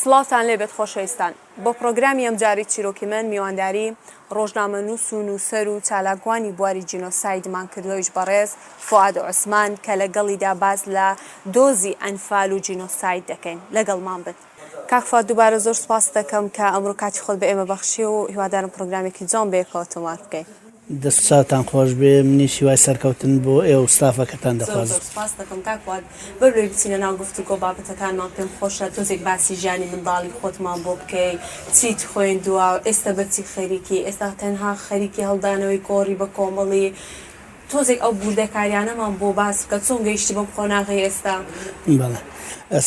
سڵاوتان لێبێت خۆشەویستان بۆ پرۆگرامی ئەم جاری چیرۆکی من میوانداری ڕۆژنامەنووس و نووسەر و چالاکوانی بواری جینۆسایدمان کردوەوەیش بەڕێز فواد عوسمان کە لەگەڵیدا باز لە دۆزی ئەنفال و جینۆساید دەکەین لەگەڵمان بن. کاک فواد دووبارە زۆر سوپاس دەکەم کە ئەمڕۆ کاتی خۆت بە ئێمە بەخشی و هیوادارم پرۆگرامێکی جوان بەیەکەوە تۆمار بکەین. دەستچاوتان خۆش بێ، منی شیوای سەرکەوتن بۆ ئێوە ستافەکەتان دەخوازم. زۆر سوپاس دەکەم کاک فواد. بەروێ بچینە ناو گفتوگۆ بابەتەکانمان پێم خۆشە تۆزێک باسی ژیانی منداڵی خۆتمان بۆ بکەی، چیت خوێندووە، ئێستا بەچی خەریکی، ئێستا تەنها خەریکی هەڵدانەوەی گۆڕی بە کۆمەڵی تۆزێک ئەو بوردەکاریانەمان بۆ باس بکە چۆن گەیشتی بەم خۆناغی ئێستا. بەڵێ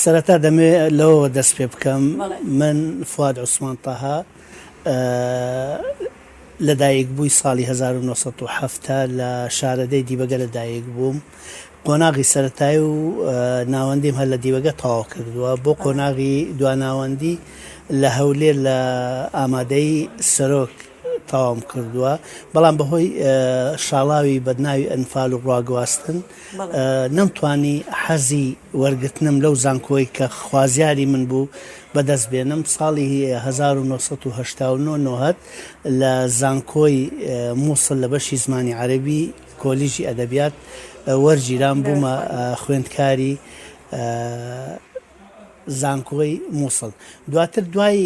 سەرەتا دەمێ لەوە دەست پێ بکەم. من فواد عوسمان تاها لەدایک بووی ساڵی 1970 لە شارەدەی دیبەگە لەدایک بووم. قۆناغی سەرەتایی و ناوەندیم هەر لە دیبەگە تەواو کردووە. بۆ قۆناغی دواناوەندی لە هەولێر لە ئامادەی سەرۆک تەواوم کردووە، بەڵام بەهۆی شاڵاوی بەدناوی ئەنفال و ڕواگواستن نەمتوانی حەزی وەرگرتنم لەو زانکۆی کە خوازیاری من بوو بەدەست بێنم. ساڵی 1989 لە زانکۆی مووسڵ لە بەشی زمانی عەرەبی کۆلیژی ئەدەبیات وەرگیران بوومە خوێندکاری زانکۆی مووسڵ. دواتر دوای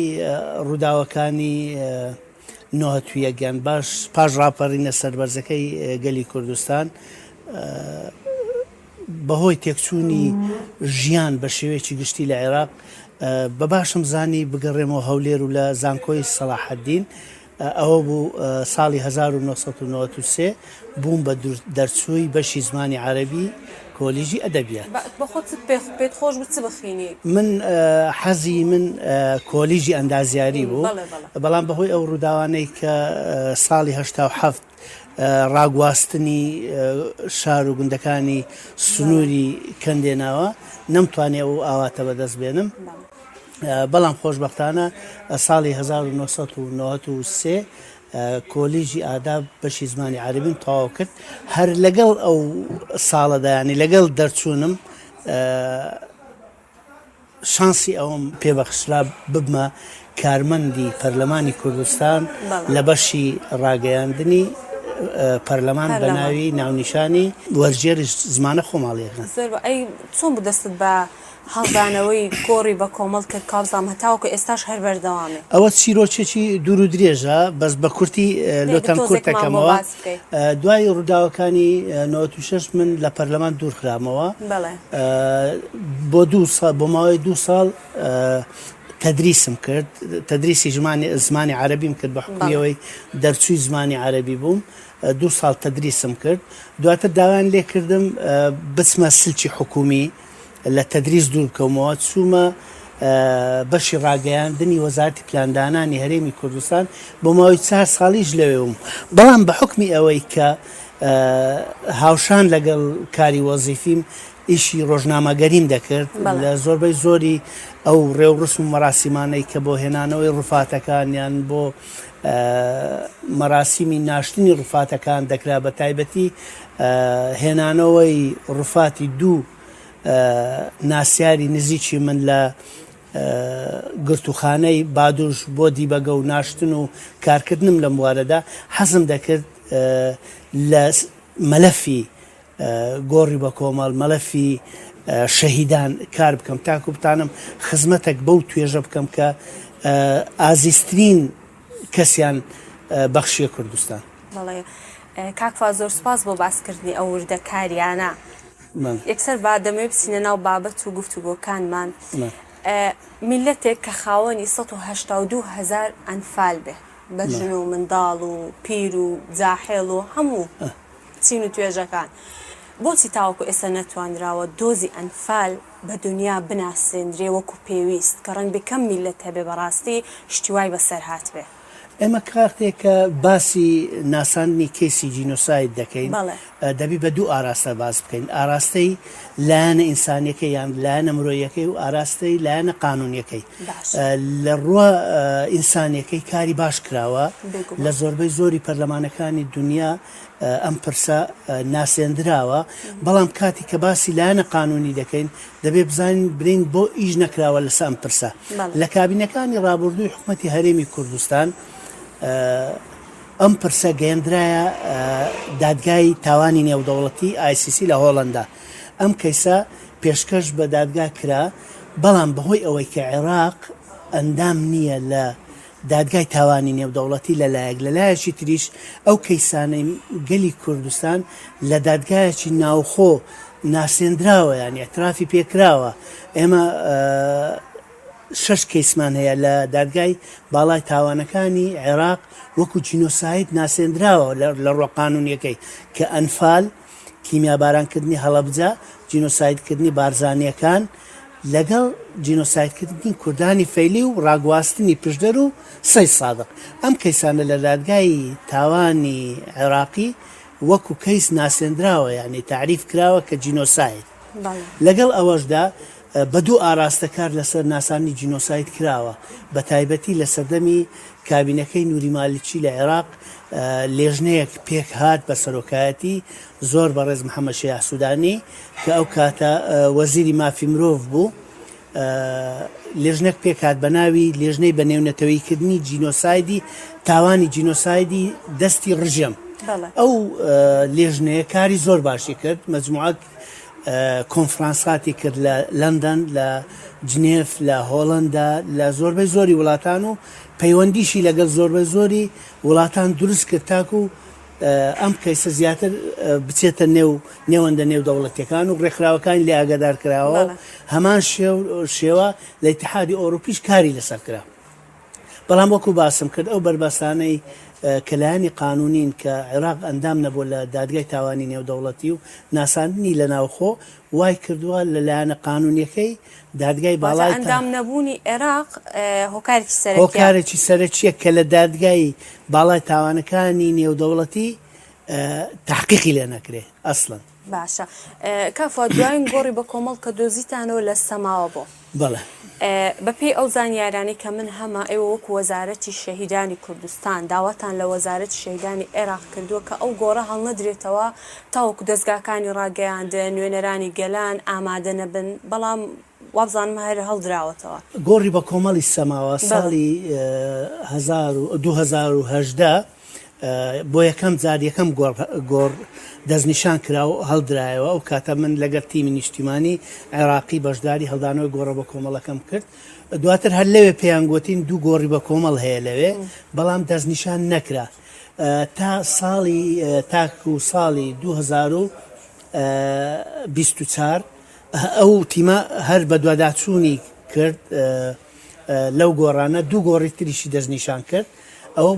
ڕووداوەکانی نۆهەتویەکیان پاش ڕاپەڕینە سەربەرزەکەی گەلی کوردستان بەهۆی تێکچوونی ژیان بە شێوەیەکی گشتی لە عێراق بە باشم زانی بگەڕێمەوە هەولێر و لە زانکۆی سەلاحەدین. ئەوە بوو ساڵی 1993 بووم بە دەرچووی بەشی زمانی عەرەبی کۆلیژی ئەدەبیات. بەخۆت پێت خۆش بچ بخینی؟ من حەزی من کۆلیژی ئەندازیاری بوو، بەڵام بەهۆی ئەو ڕووداوانەی کە ساڵی 87 ڕاگواستنی شار و گوندەکانی سنووری کەندێناوە نەمتوانێ ئەو ئاواتە بەدەست بێنم. بەڵام خۆشبەختانە ساڵی 1993 کۆلیژی ئاداب بەشی زمانی عەرەبیم تەواو کرد. هەر لەگەڵ ئەو ساڵەدا ینی لەگەڵ دەرچوونم شانسی ئەوم پێبەخشرا ببمە کارمەندی پەرلەمانی کوردستان لە بەشی ڕاگەیاندنی پەرلەمان بە ناوی ناونیشانی وەرگێری زمانە خۆماڵیەکە. ئەی چۆن بوو دەستت بە هەڵدانەوەی گۆڕی بە کۆمەڵ کرد کابزانام هەتاوەکو ئێستاش هەر بەردەوامێ؟ ئەوە چیرۆکێکی دوور و درێژە، بەس بە کورتی لۆتەن کورتەکەمەوە. دوای ڕووداوەکانی 96 من لە پەرلەمان دوورخرامەوە. بۆ ماوەی 2 ساڵ تەدریسم کرد، تەدریسی زمانی عەرەبیم کرد بە حکمیەوەی دەرچووی زمانی عەرەبی بووم. 2 ساڵ تەدریسم کرد. دواتر داوایان لێ کردم بچمە سلکی حکومی لە تەدریس دوور بکەمەوە، چوومە بەشی ڕاگەیاندنی وەزارەتی پلاندانانی هەرێمی کوردستان بۆ ماوەی 4 ساڵیش لەوێوم. بەڵام بە حکمی ئەوەی کە هاوشان لەگەڵ کاری وەزیفیم ئیشی ڕۆژنامەگەریم دەکرد لە زۆربەی زۆری ئەو ڕێوڕسم و مەراسیمانەی کە بۆ هێنانەوەی ڕوفاتەکانیان بۆ مەراسیمی ناشتنی ڕوفاتەکان دەکرا، بە تایبەتی هێنانەوەی ڕوفاتی دوو ناسیاری نزیکی من لە گرتوخانەی بادوش بۆ دیبەگە و ناشتن و کارکردنم لەم وارەدا حەزم دەکرد لە مەلەفی گۆڕی بە کۆمەڵ، مەلەفی شەهیدان کار بکەم، تاکو بتانم خزمەتێک بەو توێژە بکەم کە ئازیزترین کەسیان بەخشیە کوردستان. کاک فواد زۆر سوپاس بۆ باسکردنی ئەو وردەکاریانە. یەکسەر با دەمەوێت بچینە ناو بابەت و گفتوگۆکانمان. میلەتێک کە خاوەنی 182,000 ئەنفال بێ، بە ژن و منداڵ و پیر و جاحێڵ و هەموو چین و توێژەکان، بۆچی تاوەکو ئێستا نەتوانراوە دۆزی ئەنفال بە دنیا بناسێنرێ وەکو پێویست کە ڕەنگ بکەم میلەت هەبێ بەڕاستی شتیوای بەسەر هات بێ؟ ئێمە کارتێکە باسی ناساندنی کێسی جینۆساید دەکەین، دەبی بە دوو ئاراستە باز بکەین: ئاراستەی لایەنە ئینسانیەکەی یان لایەنە مرۆیەکەی و ئاراستەی لایەنە قانونیەکەی. لە ڕووە ئینسانیەکەی کاری باش کراوە لە زۆربەی زۆری پەرلەمانەکانی دنیا ئەم پرسە ناسێندراوە بەڵام کاتی کە باسی لایەنە قانونی دەکەین دەبێت بزانین برین بۆ ئیش نەکراوە لەسەر ئەم پرسە لە کابینەکانی ڕابردووی حکوومەتی هەرێمی کوردستان ئەم پرسە گەیەندرایە دادگای تاوانی نێودەوڵەتی ICC لە هۆڵندا ئەم کەیسە پێشکەش بە دادگا کرا بەڵام بەهۆی ئەوەی کە عێراق ئەندام نییە لە دادگای تاوانی نێودەوڵەتی لەلایەک لەلایەکی تریش ئەو کەیسانەی گەلی کوردستان لە دادگایەکی ناوخۆ ناسێندراوە یان ئەترافی پێکراوە ئێمە 6 کەیسمان هەیە لە دادگای باڵای تاوانەکانی عێراق وەکو جینۆساید ناسێندراوە لە ڕۆ قانونیەکەی کە ئەنفال کیمیابارانکردنی هەڵەبجە جینۆسایدکردنی بارزانیەکان لەگەڵ جینۆسایدکردنی کوردانی فەیلی و ڕاگواستنی پشدەر و سەی سادق ئەم کەیسانە لە دادگای تاوانی عێراقی وەکو کەیس ناسێندراوە یعنی تعریف کراوە کە جینۆساید لەگەڵ ئەوەشدا بە دوو ئاراستەکار لەسەر ناسانی جینۆساید کراوە بە تایبەتی لە سەردەمی کابینەکەی نووری مالیکی لە عێراق لێژنەیەک پێک هات بە سەرۆکایەتی زۆر بەڕێز محەممەد شەیح سوودانی کە ئەو کاتە وەزیری مافی مرۆڤ بوو لێژنێک پێک هات بە ناوی لێژنەی بە نێونەتەوەیکردنی جینۆسایدی تاوانی جینۆسایدی دەستی ڕژەم ئەو لێژنەیە کاری زۆر باشی کرد مەجموعەت کۆنفرانساتی کرد لە لەندەن لە جنێف لە هۆڵندا لە زۆربەی زۆری وڵاتان و پەیوەندیشی لەگەڵ زۆربەی زۆری وڵاتان دروست کرد تاکو ئەم کەیسە زیاتر بچێتە نێوەندە نێودەوڵەتیەکان و ڕێکخراوەکانی لێ ئاگادار کراوە هەمان شێوە لە ئیتحادی ئۆروپیش کاری لەسەر کرا بەڵام وەکو باسم کرد ئەو بەربەسانەی کەلایانی قانونین کە عێراق ئەندام نەبوو لە دادگای تاوانی نێودەوڵەتی و ناساندنی لە ناوخۆ وای کردووە لەلایەنە قانونیەکەی دادگای باڵای ئەندام نەبوونی عێراق هۆکارێکی سەرەکیە کە لە دادگای باڵای تاوانەکانی نێودەوڵەتی تحقیقی لێ نەکرێ ئەسڵەن باشە کافە دوایین گۆڕی بە کۆمەڵ کە دۆزیتانەوە لە سەماوە بۆ بەڵێ بەپێی ئەو زانیارانی کە من هەمە ئێوە وەکو وەزارەتی شەهیدانی کوردستان داواتان لە وەزارەتی شەهیدانی عێراق کردووە کە ئەو گۆڕە هەڵنەدرێتەوە تاوەکو دەستگاکانی ڕاگەیاندن نوێنەرانی گەلان ئامادە نەبن بەڵام وابزانم هەر هەڵدراوەتەوە گۆڕی بە کۆمەڵی سەماوە ساڵی 2010 بۆ یەکەم جار یەکەم گۆڕ دەستنیشان کرا و هەڵدرایەوە ئەو کاتە من لەگەڵ تیمی نیشتیمانی عێراقی بەشداری هەڵدانەوەی گۆڕە بە کۆمەڵەکەم کرد دواتر هەر لەوێ پێیان گوتین دوو گۆڕی بە کۆمەڵ هەیە لەوێ بەڵام دەستنیشان نەکرا تا تاکو ساڵی 2024 ئەو تیمە هەر بە دوواداچوونی کرد لەو گۆڕانە دوو گۆڕی تریشی دەستنیشان کرد ئەوە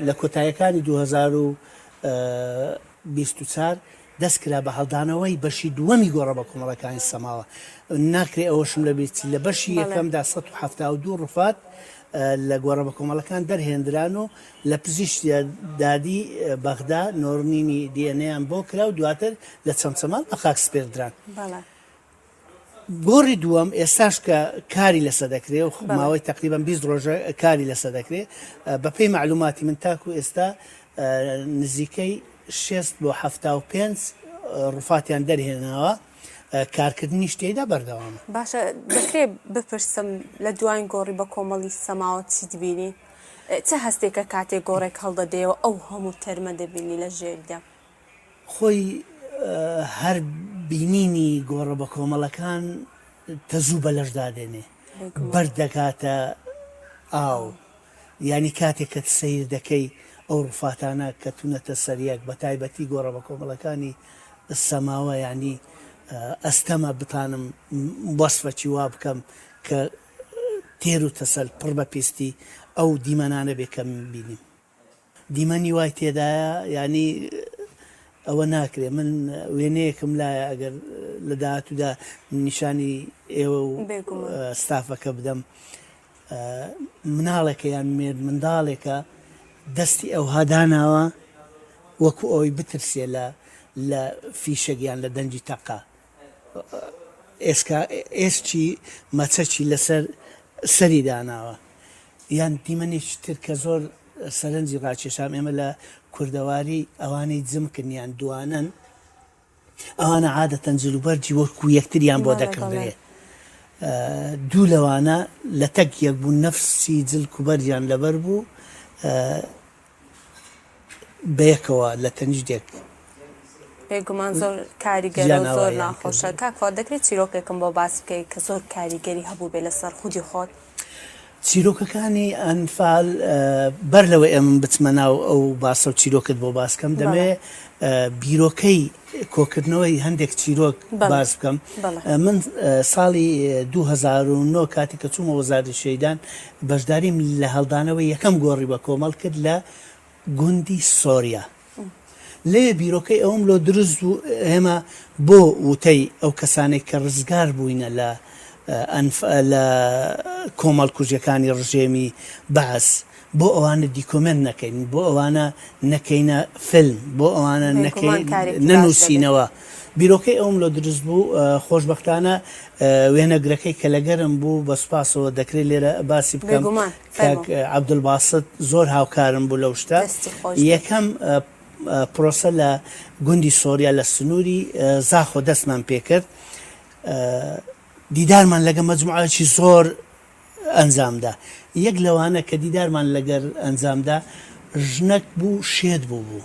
لە کۆتاییەکانی 2024 دەستکرا بە هەڵدانەوەی بەشی دووەمی گۆڕە بە کۆمەڵەکانی سەماوە ناکرێ ئەوەشم لە بیرچی لە بەشی یەکەمدا 172 ڕفات لە گۆڕە بە کۆمەڵەکان دەرهێنران و لە پزیشتی دادی بەغدا نۆرنینی دیێنەیان بۆ کرا و دواتر لە چەمچەمان بە خاک سپێردران گۆڕی دووەم ئێستاش کە کاری لەسەر دەکرێت و ماوەی تقریبان 20 ڕۆژە کاری لەسەر دەکرێت بەپێی معلوماتی من تاکو ئێستا نزیکەی 6 بۆ 75 ڕفاتیان دەرهێنەوە کارکردنی شتێدا بەردەوامە باشە دەکرێت بپرسم لە دوایین گۆڕی بە کۆمەڵی سەماوە چی دبینی چه هەستێکە کاتێک گۆڕێک هەڵدەدەیەوە ئەو هەموو تەرمە دەبینی لە ژێردا خۆی هەر بینینی گۆڕە بە کۆمەڵەکان تەزوو بە لەشدادێنێ بەردەکاتە ئاو ینی کاتێک کە سیر دەکەی ئەو ڕفاتانە کە تونەتە سەریەک بە تایبەتی گۆڕە بە کۆمەڵەکانی سەماوە ینی ئەستەمە بتانم وەسفەکی وا بکەم کە تێر و تەسەل پڕ بە پێستی ئەو دیمەنانە بێ کە من بینیم دیمەنی وای تێدایە ینی ئەوە ناکرێ من وێنەیەکم لایە ئەگەر لە داهاتوودا نیشانی ئێوە و ستافەکە بدەم مناڵێکە یان مێرد منداڵێکە دەستی ئەو هاداناوە وەکو ئەوی بترسێ لە فیشەگیان لە دەنجی تەقا ئێسکی مەچەکی لەسەر سەری داناوە یان دیمەنێکی تر کە زۆر سەرنجی ڕاکێشام ئێمە لە کوردەواری ئەوانەی جمکردیان دوانن ئەوانە عادەتەن جلوبەرجی وەکو یەکتریان بۆ دەکردێ دوو لەوانە لە تەک یەک بوو نەفسی جلک و بەرجیان لەبەر بوو بەیەکەوە لە تەنیشتێک بێگومان زۆر کاریگەر و زۆر ناخۆشە کاکوە دەکرێت چیرۆکێکم بۆ باس بکەیت کە زۆر کاریگەری هەبوو بێ لەسەر خودی خۆت چیرۆکەکانی ئەنفال بەر لەوەی ئەم بچمە ناو ئەو باسە و چیرۆکت بۆ باسکەم دەمێ بیرۆکەی کۆکردنەوەی هەندێک چیرۆک باز بکەم من ساڵی 2009 کاتی کە چوومە وەزارەتی شەیدان بەشداریم لە هەڵدانەوەی یەکەم گۆڕی بە کۆمەڵ کرد لە گوندی سۆریا لێ بیرۆکەی ئەوم لۆ دروست و ئێمە بۆ وتەی ئەو کەسانێک کە ڕزگار بووینە لە کۆمەڵ کوژەکانی ڕژێمی بەعس بۆ ئەوانە دیکۆمنت نەکەین بۆ ئەوانە نەکەینە فیلم بۆ ئەوانە نەنووسینەوە بیرۆکەی ئەوم لە دروست بوو خۆشبەختانە وێنەگرەکەی کە لەگەرم بوو بە سوپاسەوە دەکرێت لێرە باسی بکەم عەبدولباسط زۆر هاوکارم بوو لەو شتە یەکەم پرۆسە لە گوندی سۆریا لە سنووری زاخۆ دەستمان پێکرد دیدارمان لەگە مەجموعەیەکی زۆر ئەنجامدا یەک لەوانە کە دیدارمان لەگەر ئەنجامدا ژنەک بوو شێت بوو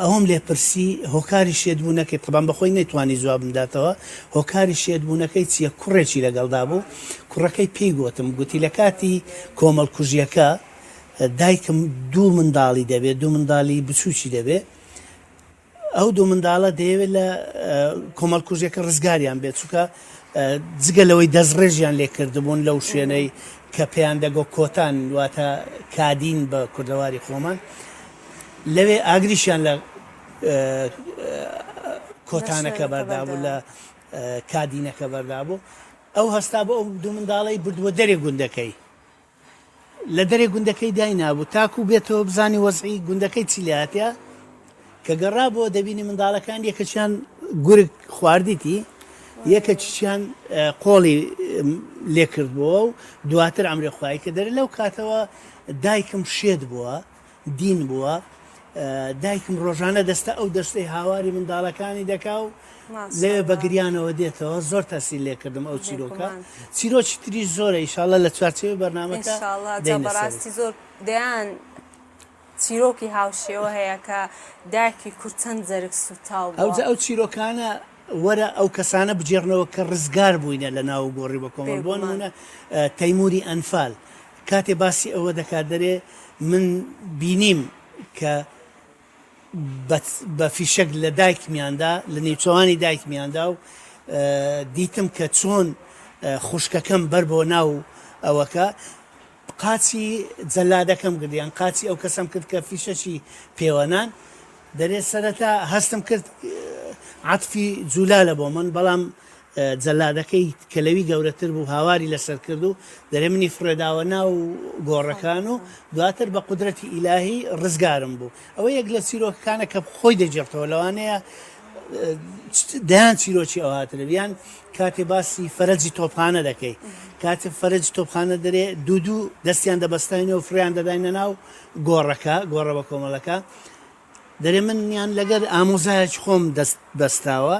ئەوم لێپرسی هۆکاری شێت بوونەکەی طبعاً بەخۆی نەیتوانی جواب بداتەوە هۆکاری شێت بوونەکەی چییە کوڕێکی لەگەڵدا بوو کوڕەکەی پێی گوتم گوتی لە کاتی کۆمەڵ کوژیەکە دایکم دوو منداڵی دەبێت دوو منداڵی بچووکی دەبێت ئەو دوو منداڵە دەیەوێت لە کۆمەڵ کوژیەکە ڕزگاریان بێت چووکە جگە لەوەی دەستڕێژیان لێ کردبوون لەو شوێنەی کە پێیان دەگۆ کۆتان واتە کادین بە کوردەواری خۆمان لەوێ ئاگریشیان لە کۆتانەکە بەردابوو لە کادینەکە بەردابوو ئەو هەستا بۆ ئەو دوو منداڵی بردووە دەرێ گوندەکەی لە دەرێ گوندەکەی داینابوو تاکو بێتەوە بزانی وەزعی گوندەکەی چی لاتە کە گەڕا بۆ دەبینی منداڵەکان یەکەچیان گورگ خواردیتی یەکەچیان قۆڵی لێ کردبووە و دواتر ئەمرێ خوای کە دەرێ لەو کاتەوە دایکم شێت بووە دین بووە دایکم ڕۆژانە دەستە ئەو دەستەی هاواری منداڵەکانی دەکا و لێ بەگریانەوە دێتەوە زۆر تاسی لێ کردم ئەو چیرۆکە چیرۆکی تریش زۆرە ئیشاڵە لە چوارچێوەی بەرنامەکە بەڕاستی زۆر دەیان چیرۆکی هاوشێوە هەیە کە دایکی کورچەند جەرگ سوتاو ئەو چیرۆکانە وەرە ئەو کەسانە بجێڕنەوە کە ڕزگار بووینە لە ناو گۆڕی بە کۆمەڵ بۆ نمونە تەیموری ئەنفال کاتێ باسی ئەوە دەکات دەرێ من بینیم کە بە فیشک لە دایکمیاندا لە نێوچەوانی دایکمیاندا و دیتم کە چۆن خوشکەکەم بەر بۆ ناو ئەوەکە قاچی جەلادەکەم گریان قاچی ئەو کەسم کرد کە فیشەشی پێوەنان دەرێت سەرەتا هەستم کرد عەتفی جوولالە بۆ من بەڵام جەلادەکەی کەلەوی گەورەتر بوو هاواری لەسەر کرد و دەرێ منی فرێداوە ناو گۆڕەکان و دواتر بە قودرەتی ئیلاهی ڕزگارم بوو ئەوە یەک لە چیرۆکەکانە کە خۆی دەجێڕتەوە لەوانەیە دەیان چیرۆکی ئەوهاترەویان کاتێ باسی فەرەجی تۆپخانە دەکەی کاتێ فەرەجی تۆپخانە دەرێ دوو دەستیان دەبەستاینەوە فریان دەداینە ناو گۆڕەکە گۆڕە بە کۆمەڵەکە دەرێ منیان لەگەر ئامۆزایەکی خۆم دەست بەستاوە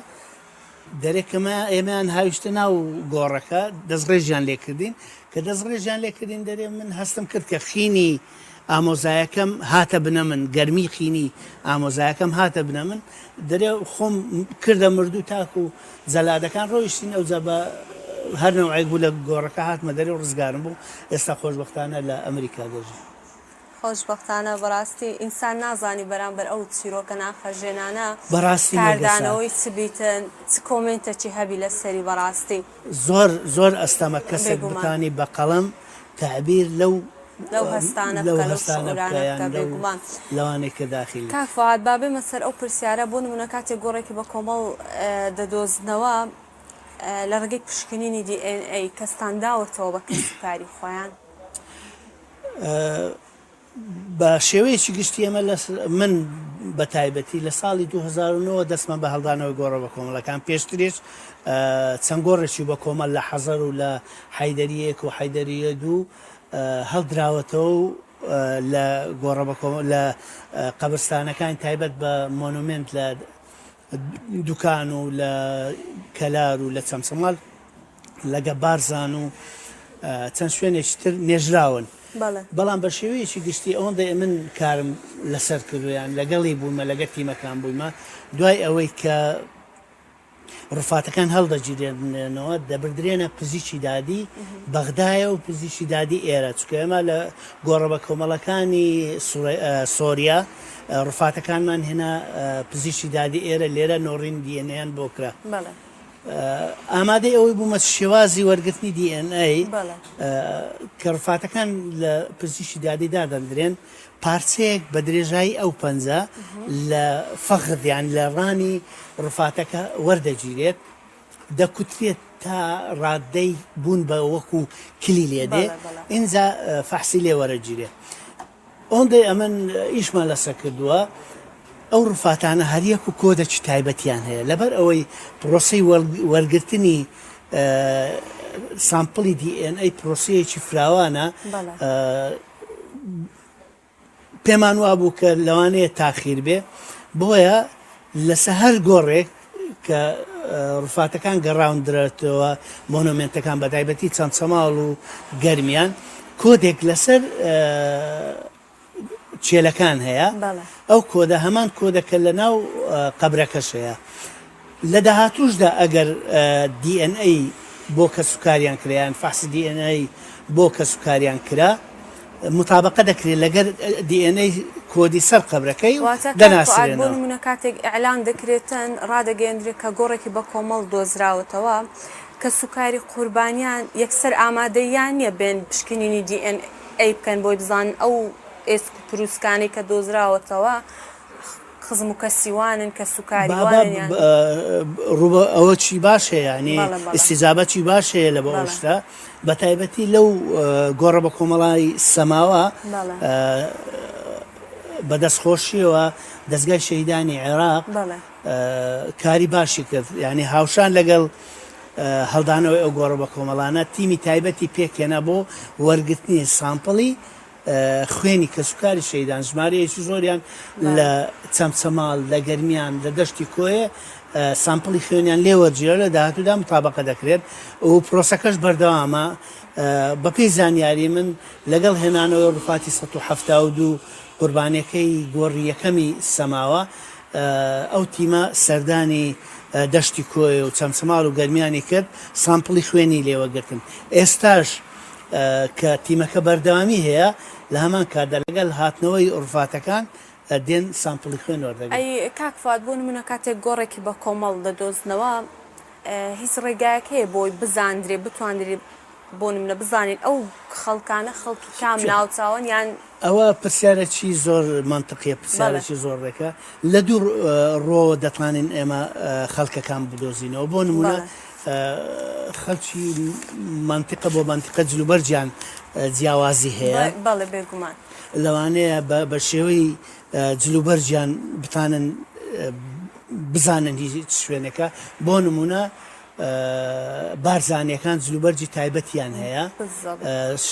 دەرێکەمە ئێمەیان هاویشتە ناو گۆڕەکە دەستڕێژیان لێکردین کە دەستڕێژیان لێکردین دەرێ من هەستم کرد کە خینی ئامۆزایەکەم هاتە بنە من گەرمی خینی ئامۆزایەکەم هاتە بنە من دەرێ خۆم کردە مردوو تاکو و جەلادەکان ڕۆیشتین ئەو جە بە هەر نەوعێک بوو لە گۆڕەکە هاتمە دەرێ و ڕزگارم بوو ئێستا خۆشبەختانە لە ئەمریکا دەژین خۆشبەختانە بەڕاستی ئینسان نازانی بەرامبەر ئەو چیرۆکە ناخەژێنانە بەڕاستی کاردانەوەی چ بیتن چ کۆمنتێکی هەبی لەسەری بەڕاستی زۆر ئەستەمە کەسێک بتانی بە قەڵەم تعبیر لەو هەستانە بێگومان لەوانەیە کە داخلی کاک فواد با بێمە سەر ئەو پرسیارە بۆ نمونە کاتێک گۆڕێکی بە کۆمەڵ دەدۆزنەوە لە ڕێگەی پشکنینی DNA کەستان داوەتەوە بە کەسوکاری خۆیان بە شێوەیەکی گشتی ئەمە من بە تایبەتی لە ساڵی 2009 دەستمان بە هەڵدانەوەی گۆڕە بە کۆمەڵەکان پێشترێش چەند گۆڕێکی بە کۆمەڵ لە حەزەر و لە حەیدەریەک و حەیدەریە دوو هەڵدراوەتەوە و لە گۆڕەبە لە قەبرستانەکان تایبەت بە مۆنومنت لە دوکان و لە کەلار و لە چەمسەماڵ لەگە بارزان و چەند شوێنێکی تر نێژراون بەڵام بە شێوەیەکی گشتی ئەوەندە من کارم لەسەر کردویان لەگەڵی بوومە لەگە تیمەکان بوویمە دوای ئەوەی کە ڕفاتەکان هەڵدەگیرێنەوە دەبدرێنە پزیشکی دادی بەغدایە و پزیشکی دادی ئێرە چکە ئێمە لە گۆڕەبە کۆمەڵەکانی سۆریا ڕفاتەکانمان هێنا پزیشکی دادی ئێرە لێرە نۆڕین دیێنیان بۆ کرا ئامادەی ئەوەی بوومە شێوازی وەرگرتنی دیNA کە ڕفاتەکان لە پزیشکی دادیدا دەندرێن پارچەیەک بە درێژایی ئەو پەنجە لە فەخدیان لە ڕانی ڕفاتەکە وەردەگیرێت دەکوترێت تا ڕادەی بوون بە وەکو کلی لێدێ ئینجا فەحسی لێ وەرەگیرێت ئەوەندەی ئەمن ئیشمان لەسەر کردووە ئەو ڕفاتانە هەریەک و کۆدەکی تایبەتیان هەیە لەبەر ئەوەی پرۆسی وەرگرتنی سامپڵی دیNA پرۆسەیەکی فراوانە پێمان وابوو کە لەوانەیە تاخیر بێ بۆیە لەسەر هەر گۆڕێک کە ڕفاتەکان گەڕاوندرێتەوە مۆنومنتەکان بە تایبەتی چەند سەماڵ و گەرمیان کۆدێک لەسەر چێلەکان هەیە ئەو کۆدە هەمان کۆدەکە لە ناو قەبرەکەش هەیە لە داهاتوشدا ئەگەر دیNA بۆ کە سوکاریان کریان فەحسی دیNA بۆ کە سوکاریان کرا مطابقە دەکرێت لەگەر دیNA کۆدی سەر قەبرەکەی دەناسرێنەوە بۆ کاتێک ئەعلان دەکرێتن ڕادەگەیەندرێت کە گۆڕێکی بە کۆمەڵ دۆزراوەتەوە کە سوکاری قوربانیان یەکسەر ئامادەیان نییە بێن پشکنینی دیNA بکەن بۆی بزانن ئەو ئێسک و پرووسکانی کە دۆزراوەتەوە خزم و کەسیوانن کە سوکاریوانیان ئەوە چی باش هەیە ینی ئیستیجابەتی باش هەیە لە بە ئەوشتا بە تایبەتی لەو گۆڕە بە کۆمەڵای سەماوە بەدەستخۆشیەوە دەستگای شەهیدانی عێراق کاری باشی کرد ینی هاوشان لەگەڵ هەڵدانەوەی ئەو گۆڕە بە کۆمەڵانە تیمی تایبەتی پێکێنە بۆ وەرگرتنی سامپڵی خوێنی کە سوکاری شەیدان ژمارەیەکی زۆریان لە چەمچەماڵ لە گەرمیان لە دەشتی کۆیە سامپڵی خوێنیان لێوەرجێرە لە داهاتوودا مطابقە دەکرێت و پرۆسەکەش بەردەوامە بەپێی زانیاری من لەگەڵ هێنانەوە ڕفاتی 1970 قوربانیەکەی گۆڕی یەکەمی سەماوە ئەو تیمە سەردانی دەشتی کۆیە و چەمچەماڵ و گەرمیانی کرد سامپڵی خوێنی لێوەگرتن ئێستاش کە تیمەکە بەردەوامی هەیە لە هەمان کاردا لەگەڵ هاتنەوەی ڕفاتەکان دێن سامپڵی خوێن وەردەگرن. ئەی کاکفات بوون منە کاتێک گۆڕێکی بە کۆمەڵ دەدۆزنەوە هیچ ڕێگایەک هەیە بۆی بزاندرێ بتواندرێ بۆ منە بزانین ئەو خەڵکانە خەڵکی کام ناوچاون یان ئەوە پرسیارێکی زۆر منطقیە پرسیارێکی زۆر ڕێکە لە دوور ڕۆ دەتوانین ئێمە خەڵکەکان بدۆزینەوە بۆ نمونە خەڵکی منطقە بۆ منطقە جلوبەرجیان جیاوازی هەیە بەڵێ بێگومان لەوانەیە بە شێوەی جلوبەرجیان بتانن بزانن هیچ شوێنەکە بۆ نمونە بارزانیەکان جلوبەرجی تایبەتیان هەیە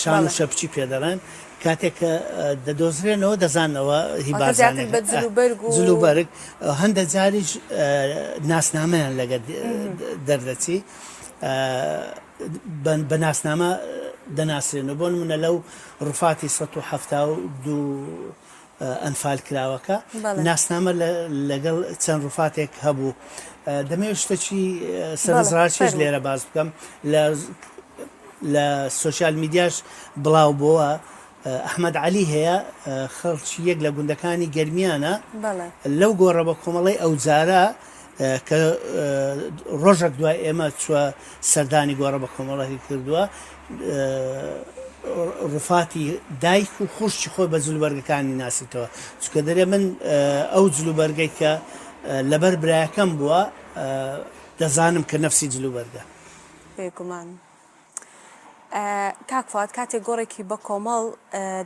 شان و شەپچی پێدەڵێن کاتێک کە دەدۆزرێنەوە دەزانەوە هی بارزانێک جلوبەرگ هەندە جاریش ناسنامەیان لەگە دەردەچی بە ناسنامە دەناسرێنەوە بۆ نمونە لەو ڕفاتی 1970 ئەنفال کراوەکە ناسنامە لەگەڵ چەند ڕفاتێک هەبوو دەمەوێت شتێکی سەرنجڕاکێش لێرە باز بکەم لە سۆشیال میدیاش بڵاو بووە ئەحمەد عەلی هەیە خەڵکی یەک لە گوندەکانی گەرمیانە لەو گۆڕە بە کۆمەڵی ئەو جارە کە ڕۆژێک دوای ئێمە چووە سەردانی گۆڕە بە کۆمەڵی کردووە ڕفاتی دایک و خوشتی خۆی بە جلوبەرگەکانی ناسیتەوە چکە دەرێ من ئەو جلوبەرگەی کە لەبەر برایەکەم بووە دەزانم کە نەفسی جلوبەرگە بێگومان کاکفات کاتێک گۆڕێکی بە کۆمەڵ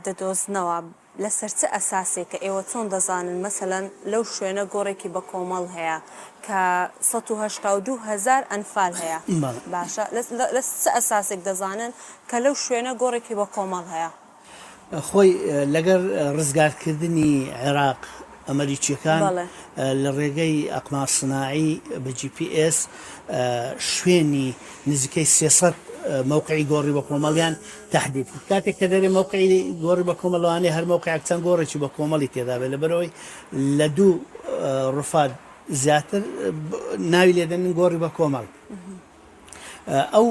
دەدۆزنەوە لەسەر چه ئەساسێکە ئێوە چۆن دەزانن مەسەلەن لەو شوێنە گۆڕێکی بە کۆمەڵ هەیە کە 1970,000 ئەنفال هەیە باشە لە چه ئەساسێک دەزانن کە لەو شوێنە گۆڕێکی بە کۆمەڵ هەیە خۆی لەگەر ڕزگارکردنی عێراق ئەمریکیەکان لە ڕێگەی ئەقمار سناعی بە GPS شوێنی نزیکەی 300 مووقعی گۆڕی بە کۆمەڵیان تهدید کاتێک کە دەرێ مووقعی گۆڕی بە کۆمەڵوانەی هەر مووقعێک چەند گۆڕێکی بە کۆمەڵی تێدا بێت لەبەرەوەی لە دوو ڕفات زیاتر ناوی لێدەن گۆڕی بە کۆمەڵ ئەو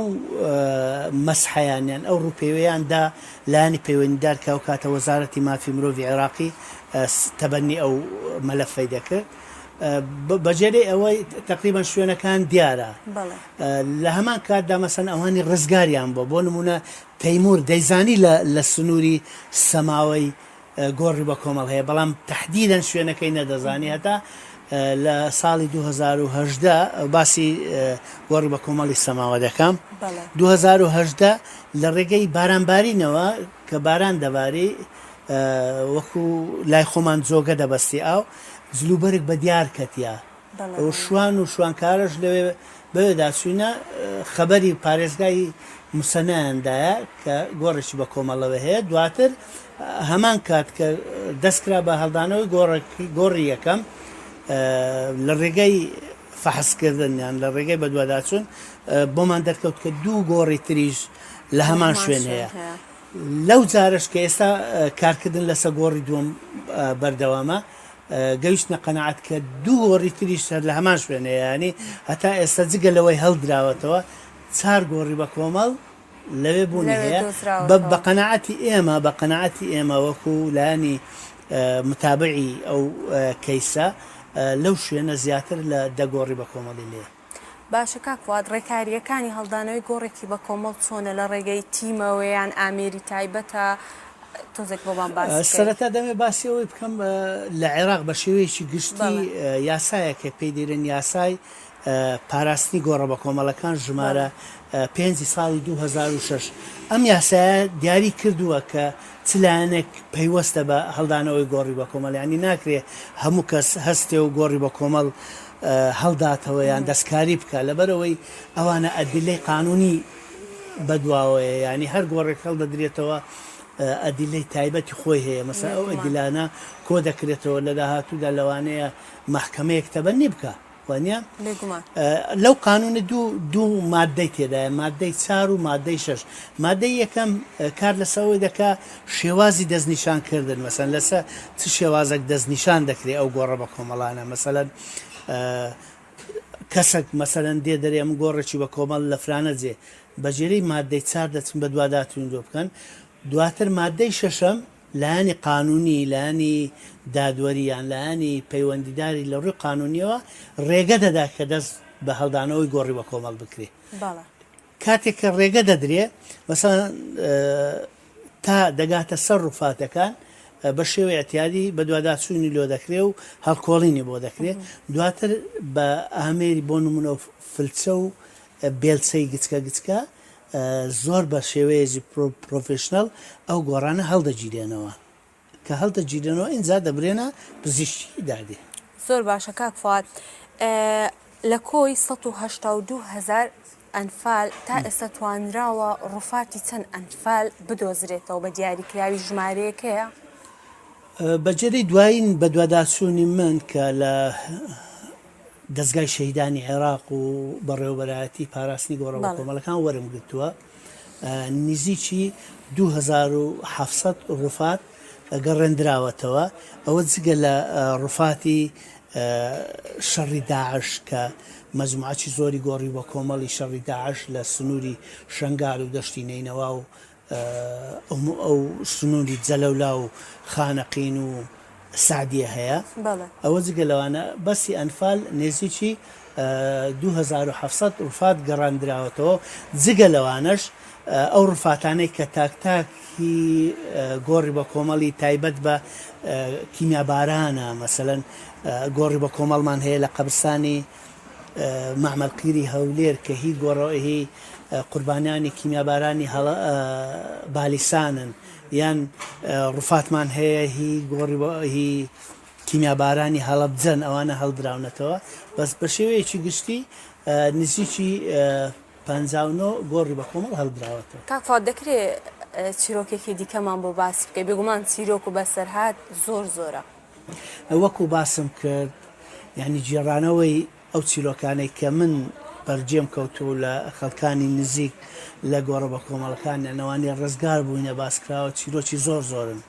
مەسحەیانیان ئەو ڕووپێوەیاندا لایانی پەیوەندیدار کە ئەو کاتە وەزارەتی مافی مرۆڤی عێراقی تەبەنی ئەو مەلەفەی دەکرد بەجێرەی ئەوەی تقریبان شوێنەکان دیارە لە هەمان کاتدا مەسەن ئەوانی ڕزگاریان بۆ نمونە تەیمور دەیزانی لە سنووری سەماوەی گۆڕی بە کۆمەڵ هەیە بەڵام تهدیدەن شوێنەکەی نەدەزانی هەتا لە ساڵی 2010 باسی گۆڕی بە کۆمەڵی سەماوە دەکەم 2010 لە ڕێگەی بارانبارینەوە کە باران دەباری وەکو لای خۆمان جۆگە دەبەستی ئاو زلوبەرێک بە دیار کەتیا شوان و شوانکارش لەوێ بەوێداچوونە خەبەری پارێزگای موسەنایاندایە کە گۆڕێکی بە کۆمەڵەوە هەیە دواتر هەمان کات کە دەستکرا بە هەڵدانەوەی گۆڕی یەکەم لە ڕێگەی فەحسکردنیان لە ڕێگەی بە دوواداچوون بۆمان دەرکەوت کە دوو گۆڕی تریش لە هەمان شوێن هەیە لەو جارش کە ئێستا کارکردن لەسە گۆڕی دووەم بەردەوامە گەیشتنە قەنەعەت کە دوو گۆڕی تریش لە هەمان شوێن هەیە ینی هەتا ئێستا جگە لەوەی هەڵدراوەتەوە چار گۆڕی بە کۆمەڵ لەوێ بوون هەیە بە قەنەعەتی ئێمە وەکو لایانی متابعی ئەو کەیسە لەو شوێنە زیاتر لە دەگۆڕی بە کۆمەڵی لێ باشە کاکوات ڕێکاریەکانی هەڵدانەوەی گۆڕێکی بە کۆمەڵ چۆنە لە ڕێگەی تیمەوەیان ئامێری تایبەتە تۆزێک بۆمان باس سەرەتا دەمێ باسیەوەی بکەم لە عێراق بە شێوەیەکی گشتی یاسایەکە پێی دێرن یاسای پاراستنی گۆڕە بە کۆمەڵەکان ژمارە 5 ساڵی 2006 ئەم یاسایە دیاری کردووە کە چلایەنێک پەیوەستە بە هەڵدانەوەی گۆڕی بە کۆمەڵ ینی ناکرێ هەموو کەس هەستێ و گۆڕی بە کۆمەڵ هەڵداتەوە یان دەستکاری بکە لەبەرەوەی ئەوانە ئەدلەی قانونی بەدواوەیە ینی هەر گۆڕێک هەڵدەدرێتەوە ئەدیلەی تایبەتی خۆی هەیە مەسا ئەو ئەدیلانە کۆ دەکرێتەوە لە داهاتوودا لەوانەیە محکەمەیەک تەبەنی بکە وانە لەو قانونە دوو مادەی تێدایە مادەی 4 و مادەی 6 مادەی یەکەم کار لەسەوەی دەکا شێوازی دەستنیشانکردن مەسەن لەسە چ شێوازێک دەستنیشان دەکرێت ئەو گۆڕە بە کۆمەڵانە مەسەلەن کەسێک مەسەلەن دێ دەرێ ئەم گۆڕێکی بە کۆمەڵ لە فرانە جێ بەجێرەی مادەی 4 دەچن بە دوواداتون دۆ بکەن دواتر مادەی شەشەم لایانی قانونی لایانی دادوەریان لایانی پەیوەندیداری لە ڕووی قانونیەوە ڕێگە دەدا کە دەست بە هەڵدانەوەی گۆڕی بە کۆمەڵ بکرێ کاتێک کە ڕێگە دەدرێ مەسەڵەن تا دەگاتە سەر ڕووفاتەکان بە شێوەی ئەتیادی بە دوواداچوونی لۆ دەکرێ و هەڵکۆڵینی بۆ دەکرێت دواتر بە ئامێری بۆ نمونە فلچە و بێلچەی گچکە زۆر بە شێوەیەکی پرۆفشنل ئەو گۆڕانە هەڵدەگیرێنەوە کە هەڵدەگیرێنەوە ئینجا دەبرێنە پزیشکی دادێ زۆر باشە کاک فواد لە کۆی 182,000 ئەنفال تا ئێستا توانراوە ڕووفاتی چەند ئەنفال بدۆزرێتەوە بە دیاریکراوی ژمارەیەکەیە بەجێرەی دوایین بە دوواداچوونی من کە لە دەستگای شەهیدانی عێراق و بەڕێوەبەرایەتی پاراستنی گۆڕە بە کۆمەڵەکان وەرم گرتووە نزیکی 2700 ڕووفات گەڕێنراوەتەوە ئەوە جگە لە ڕووفاتی شەڕی داعش کە مەجموعەتی زۆری گۆڕی بە کۆمەڵی شەڕی داعش لە سنووری شنگال و دەشتی نینەوا و ئەو سنووری جەلەولا و خانەقین و سعدیە هەیە ئەوە جگە لەوانە بەسی ئەنفال نێزیکی 2700 ڕووفات گەڕاندراوەتەوە جگە لەوانش ئەو ڕووفاتانەی کە تاکتاکی گۆڕی بە کۆمەڵی تایبەت بە کیمیابارانە مەسەلەن گۆڕی بە کۆمەڵمان هەیە لە قەبرستانی مەعمەلقیری هەولێر کە هی گۆڕەوەی قوربانیانی کیمیابارانی بالیسانن یان ڕووفاتمان هەیە هی کیمیابارانی هەڵەبجەن ئەوانە هەڵدراونەتەوە بەس بە شێوەیەکی گشتی نزیکی 59 گۆڕی بە کۆمەڵ هەڵدراوەتەوە کاک فواد دەکرێت چیرۆکێکی دیکەمان بۆ باس بکەی بێگومان چیرۆک و بەسەرهات زۆرە وەکو باسم کرد یعنی جێڕانەوەی ئەو چیرۆکانەی کە من بەرجێم کەوتو لە خەڵکانی نزیک لە گۆڕە بە کۆمەڵەکان نەوانی ڕزگار بووینە باسکراوە چیرۆکی زۆرن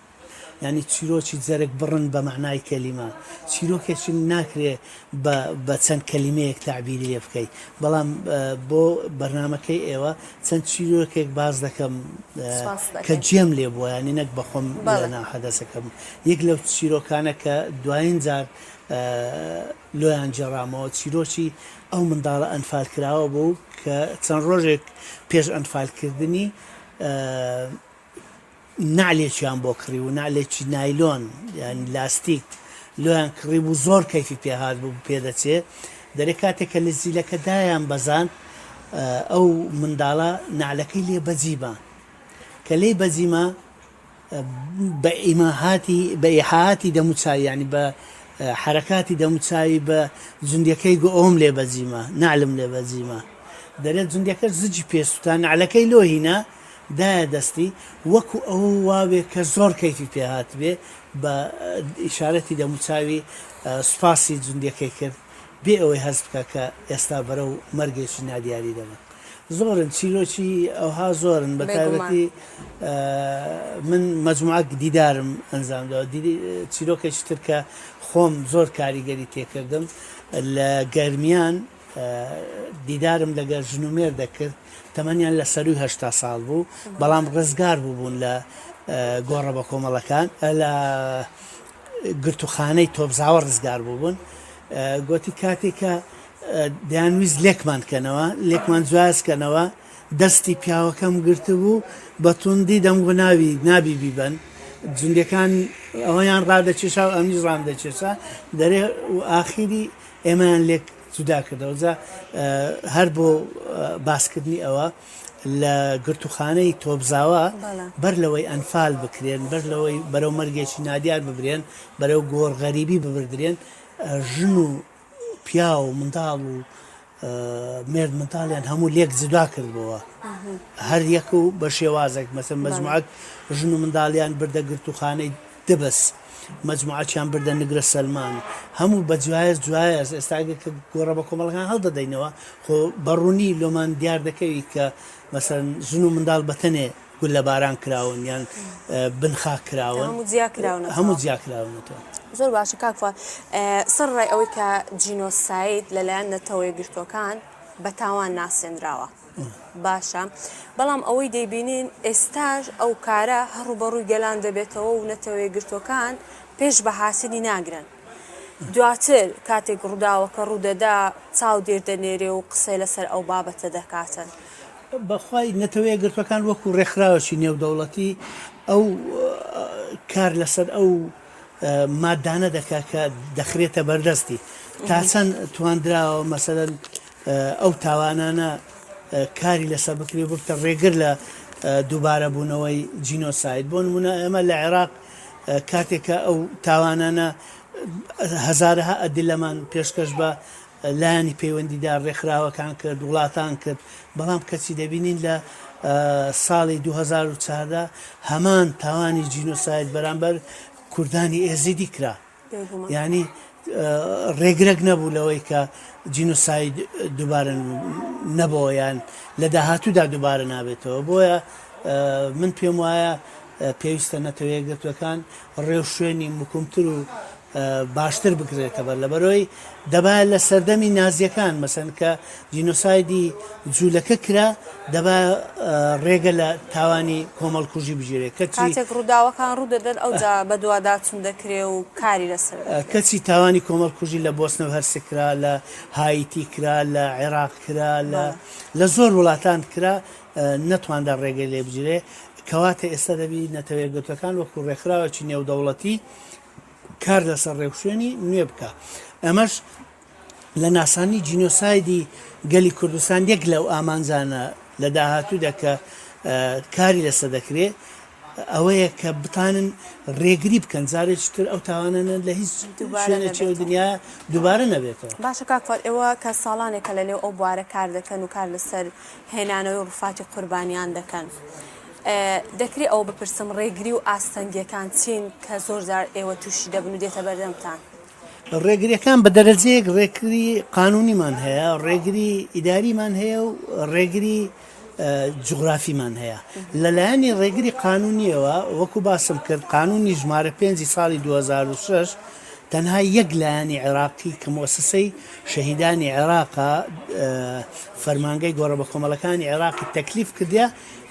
ینی چیرۆکی جەرێک بڕن بە معنای کەلیمە چیرۆکێکی ناکرێ بە چەند کەلیمەیەک تعبیری لێ بکەیت بەڵام بۆ بەرنمەکەی ئێوە چەند چیرۆکێک باز دەکەم کە جێم لێ بووە ینی نەک بەخۆم ناحەدەسەکەم یەک لەو چیرۆکانە کە دوایین جار لۆیان جێڕامەوە چیرۆکی ئەو منداڵە ئەنفال کراوە بوو کە چەند ڕۆژێک پێش ئەنفالکردنی نعلێکیان بۆ کڕی و نعلێکی نایلۆن یان لاستیک لۆیان کڕی بوو زۆر کەیفی پێهات بوو پێدەچێ دەرێ کاتێک کە لە زیلەکە دایان بەزان ئەو منداڵە نعلەکەی لێ بەجیبە کە لێ بەجیمە بە ئیحاتی دەموچاوی ینی بە حرەکاتی دەموچاوی بە جوندەکەی ئەوم لێ بەجیمە نعلم لێ بەجیمە دەرێت جوندەکە زجی پێستان نعلەکەی لۆهینە دایە دەستی وەکو ئەوە واوێ کە زۆر کەیفی پێهات بێ بە ئیشارەتی دەموچاوی سوپاسی جوندەکەی کرد بێ ئەوەی هەز بکە کە ئێستا بەرە و مەرگێکی نادیاری دەبن زۆرن چیرۆکی ئەوها زۆرن بە تایبەتی من مەجموعەک دیدارم ئەنجامدەوە چیرۆکێکی تر کە خۆم زۆر کاریگەری تێکردم لە گەرمیان دیدارم لەگەر ژنومێر دەکرد تەمەنیان لە سەروی 80 ساڵ بوو بەڵام ڕزگار بوون لە گۆڕە بە کۆمەڵەکان لە گرتوخانەی تۆبزاوە ڕزگار بوون گوتی کاتێکە دەیانویست لێکمان کەنەوە لێکمان جوازکەنەوە دەستی پیاوەکەم گرتو بوو بە توندی دەمگو نابی بیبن جوندەکان ئەوەیان ڕادەچێشا و ئەمیش ڕام دەچێشا دەرێ و ئاخیری ئێمەیان لێک جودا کردەوە هەر بۆ باسکردنی ئەوە لە گرتوخانەی تۆبزاوە بەر لەوەی ئەنفال بکرێن بەر لەوەی بەرەو مەرگێکی نادیار ببرێن بەرەو گۆڕ غەریبی ببردرێن ژن و پیا و منداڵ و مرد منداڵیان هەموو لێک جدا کردبەوە هەر یەک و بە شێوازێک مەسەن مەجموعەت ژن و منداڵیان بردە گرتوخانەی دبس مەجموعەتیان بردە نگرە سەلمان هەموو بە جوایە ئێستاگە کە گۆڕە بە کۆمەڵەکان هەڵدەدەینەوە خۆ بەڕوونی لۆمان دیار دەکەوی کە مەسەن ژن و منداڵ بەتەنێ گول لە باران کراون یان بنخا کراون هەموو جیا کراونەوە زۆر باشە کاکفە سڕڕای ئەوەی کە جینۆساید لەلایەن نەتەوەی گرتوەکان بە تاوان ناسێنراوە باشە بەڵام ئەوەی دەیبینین ئێستاش ئەو کارە هەڕوبەڕووی گەلان دەبێتەوە و نەتەوەی گرتوەکان پێش بە حاسنی ناگرن دواتر کاتێک ڕووداوە کە ڕوودەدا چاو دێردەنێرێ و قسەی لەسەر ئەو بابەتە دەکاتن بەخوای نەتەوەی گرتوەکان وەکو ڕێکخراوەکی نێودەوڵەتی ئەو کار لەسەر ئەو مادانە دەکا کە دەخرێتە بەردەستی تا چەند توانراوە مەسەرەن ئەو تاوانانە کاری لەسەر بکرێ بکتە ڕێگر لە دووبارە بوونەوەی جینۆساید بۆ نمونە ئێمە لە عێراق کاتێکە ئەو تاوانانە هەزارها ئەدلەمان پێشکەش بە لایانی پەیوەندیدار ڕێکخراوەکان کرد وڵاتان کرد بەڵام کەچی دەبینین لە ساڵی 2014 هەمان تاوانی جینۆساید بەرامبەر کوردانی ئێزیدی کرا ینی ڕێگرێک نەبوو لەوەی کە جینۆساید دووبارە نەبەوە یان لە داهاتوودا دووبارە نابێتەوە بۆیە من پێم وایە پێویستە نەتەوەیە گرتوەکان ڕێو شوێنی مکومتر و باشتر بکرێتە بەر لەبەرەوەی دەبایە لە سەردەمی نازیەکان مەسەن کە جینۆسایدی جوولەکە کرا دەبا ڕێگە لە تاوانی کۆمەڵکوژی بژێرێت کاتێک ڕووداوەکان ڕوودەدەن ئەوجا بە دوواداچون دەکرێ و کاری لەسەر کەچی تاوانی کۆمەڵکوژی لە بۆسنە هەرسێ کرا لە هایتی کرا لە عێراق کرا لە زۆر وڵاتان کرا نەتواندا ڕێگەی لێ بژێرێ کەواتە ئێستا دەبی نەتەوەیە گرتوەکان وەکو ڕێکخراوەکی نێودەوڵەتی کار لەسەر ڕێوشێنی نوێ بکە ئەمەش لە ناسانی جینۆسایدی گەلی کوردستان یەک لەو ئامانجانە لە داهاتوودا کە کاری لەسەر دەکرێت ئەوەیە کە بتانن ڕێگری بکەن جارێکی تر ئەو تاوانانە لە هیچ شوێنێکی دنیا دووبارە نەبێتەوە باشە کاکفات ئێوە کە ساڵانێکە لە لێو ئەو بوارە کار دەکەن و کار لەسەر هێنانەوەی ڕفاتی قوربانیان دەکەن دەکری ئەو بپرسم ڕێگری و ئاستەنگیەکان چین کە زۆر جار ئێوە تووشی دەبن و دێتە بەردەمتان ڕێگریەکان بە دەرەجەیەک ڕێگری قانونیمان هەیە ڕێگری ئیداریمان هەیە و ڕێگری جغرافیمان هەیە لەلایەنی ڕێگری قانونیەوە وەکو باسم کرد قانونی ژمارە 5 ساڵی 2006 تەنها یەک لایەنی عێراقی کە مؤسسەی شەهیدانی عێراقا فەرمانگەی گۆڕە بە کۆمەڵەکانی عێراقی تەکلیف کردیا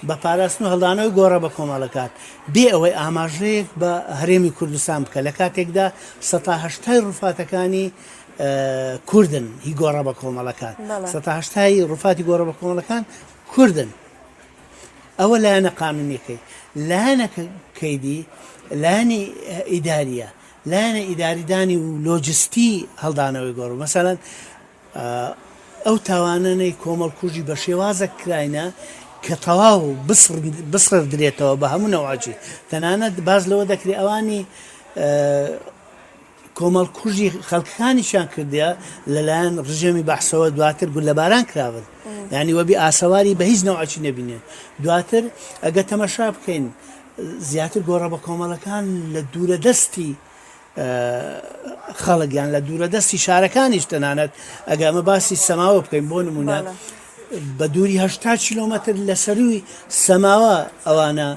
بە پاراستن و هەڵدانەوەی گۆڕە بە کۆمەڵەکان بێ ئەوەی ئاماژەیەک بە هەرێمی کوردستان بکە لە کاتێکدا 180 ڕوفاتەکانی کوردن هی گۆڕە بە کۆمەڵەکان 180 ڕوفاتی گۆڕە بە کۆمەڵەکان کوردن ئەوە لایەنە قانونیەکەی لایەنەکەیدی لایەنی ئیداریە لایەنە ئیداریدانی و لۆجستی هەڵدانەوەی گۆڕ مەسەلەن ئەو تاوانانەی کۆمەڵکوژی بە شێوازە کراینە کە تەواو بسڕ درێتەوە بە هەموو نەواجی تەنانەت باز لەوە دەکرێت ئەوانی کۆمەڵکوژی خەڵکەکانیشان کردیا لەلایەن ڕژێمی بەحسەوە دواتر گول لە باران کراون یعنی وەبی ئاسەواری بە هیچ نەوعی نەبینێن دواتر ئەگە تەمەشا بکەین زیاتر گۆڕە بە کۆمەڵەکان لە دوورە دەستی خەڵکیان لە دوورە دەستی شارەکانیش تەنانەت ئەگە ئەمە باسی سەماوە بکەین بۆ نمونە بە دووری 80 کیلۆمەتر لە سەروی سەماوە ئەوانە